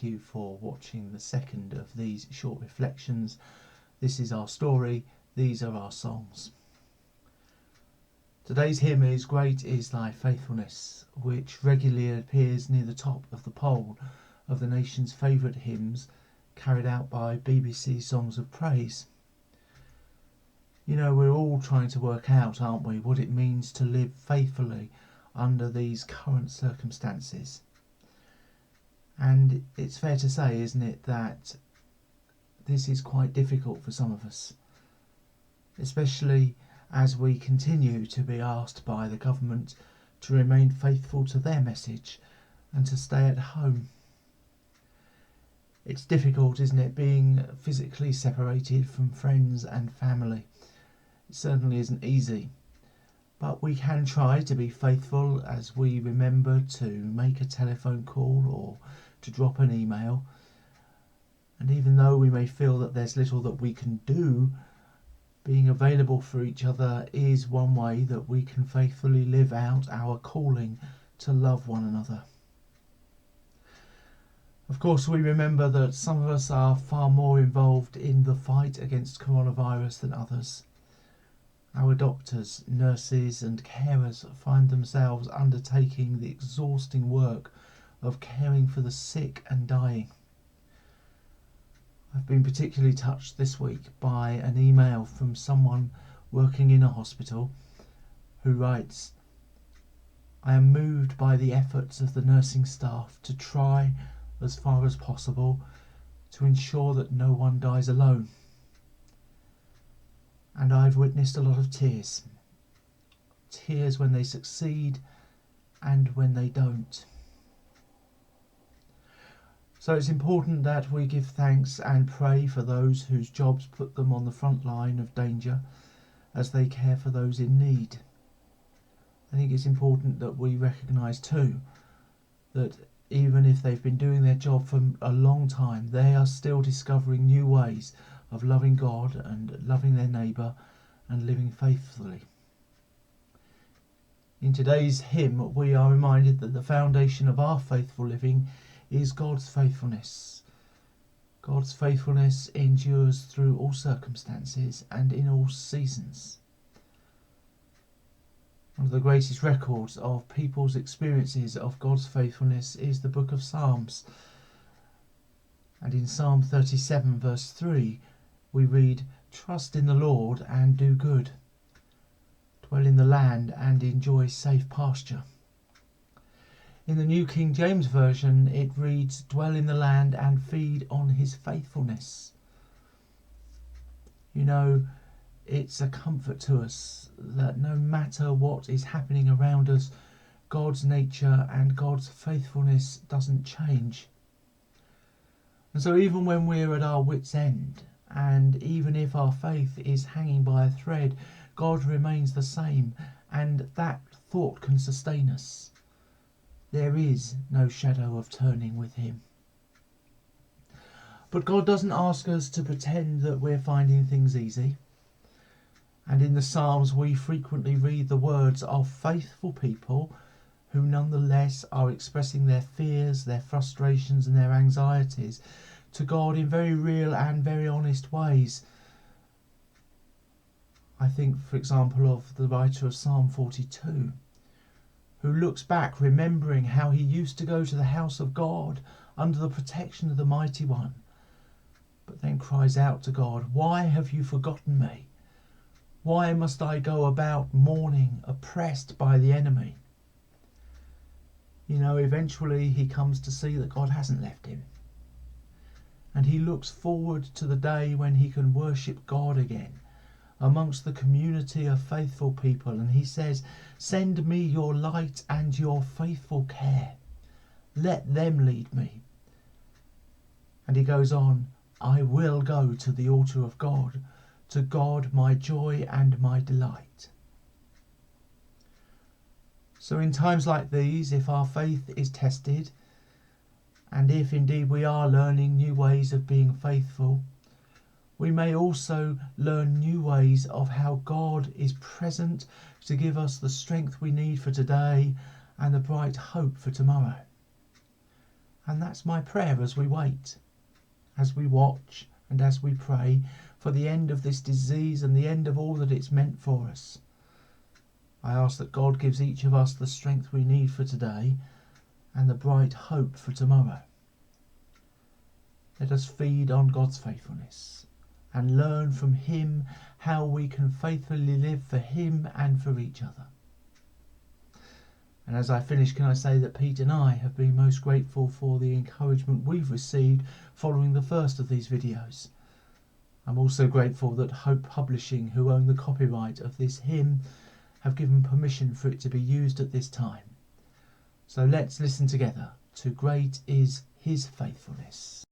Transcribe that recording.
you for watching the second of these short reflections. This is our story, these are our songs. Today's hymn is Great is Thy Faithfulness, which regularly appears near the top of the poll of the nation's favourite hymns carried out by BBC Songs of Praise. You know, we're all trying to work out, aren't we, what it means to live faithfully under these current circumstances. And it's fair to say, isn't it, that this is quite difficult for some of us, especially as we continue to be asked by the government to remain faithful to their message and to stay at home. It's difficult, isn't it, being physically separated from friends and family. It certainly isn't easy, but we can try to be faithful as we remember to make a telephone call or to drop an email. And even though we may feel that there's little that we can do, being available for each other is one way that we can faithfully live out our calling to love one another. Of course, we remember that some of us are far more involved in the fight against coronavirus than others. Our doctors, nurses and carers find themselves undertaking the exhausting work of caring for the sick and dying. I've been particularly touched this week by an email from someone working in a hospital who writes, "I am moved by the efforts of the nursing staff to try as far as possible to ensure that no one dies alone. And I've witnessed a lot of tears. Tears when they succeed and when they don't." So it's important that we give thanks and pray for those whose jobs put them on the front line of danger as they care for those in need. I think it's important that we recognise too that even if they've been doing their job for a long time, they are still discovering new ways of loving God and loving their neighbour and living faithfully. In today's hymn, we are reminded that the foundation of our faithful living is God's faithfulness. God's faithfulness endures through all circumstances and in all seasons. One of the greatest records of people's experiences of God's faithfulness is the book of Psalms. And in Psalm 37 verse 3 we read, "Trust in the Lord and do good. Dwell in the land and enjoy safe pasture." In the New King James Version it reads, "Dwell in the land and feed on his faithfulness." You know, it's a comfort to us that no matter what is happening around us, God's nature and God's faithfulness doesn't change. And so even when we're at our wits' end, and even if our faith is hanging by a thread, God remains the same, and that thought can sustain us. There is no shadow of turning with him. But God doesn't ask us to pretend that we're finding things easy. And in the Psalms we frequently read the words of faithful people who nonetheless are expressing their fears, their frustrations and their anxieties to God in very real and very honest ways. I think, for example, of the writer of Psalm 42, who looks back remembering how he used to go to the house of God under the protection of the Mighty One, but then cries out to God, "Why have you forgotten me? Why must I go about mourning, oppressed by the enemy?" You know, eventually he comes to see that God hasn't left him. And he looks forward to the day when he can worship God again amongst the community of faithful people. And he says, "Send me your light and your faithful care. Let them lead me." And he goes on, "I will go to the altar of God, to God my joy and my delight." So in times like these, if our faith is tested, and if indeed we are learning new ways of being faithful, we may also learn new ways of how God is present to give us the strength we need for today and the bright hope for tomorrow. And that's my prayer as we wait, as we watch and as we pray for the end of this disease and the end of all that it's meant for us. I ask that God gives each of us the strength we need for today and the bright hope for tomorrow. Let us feed on God's faithfulness and learn from Him how we can faithfully live for Him and for each other. And as I finish, can I say that Pete and I have been most grateful for the encouragement we've received following the first of these videos. I'm also grateful that Hope Publishing, who own the copyright of this hymn, have given permission for it to be used at this time. So let's listen together to Great is His Faithfulness.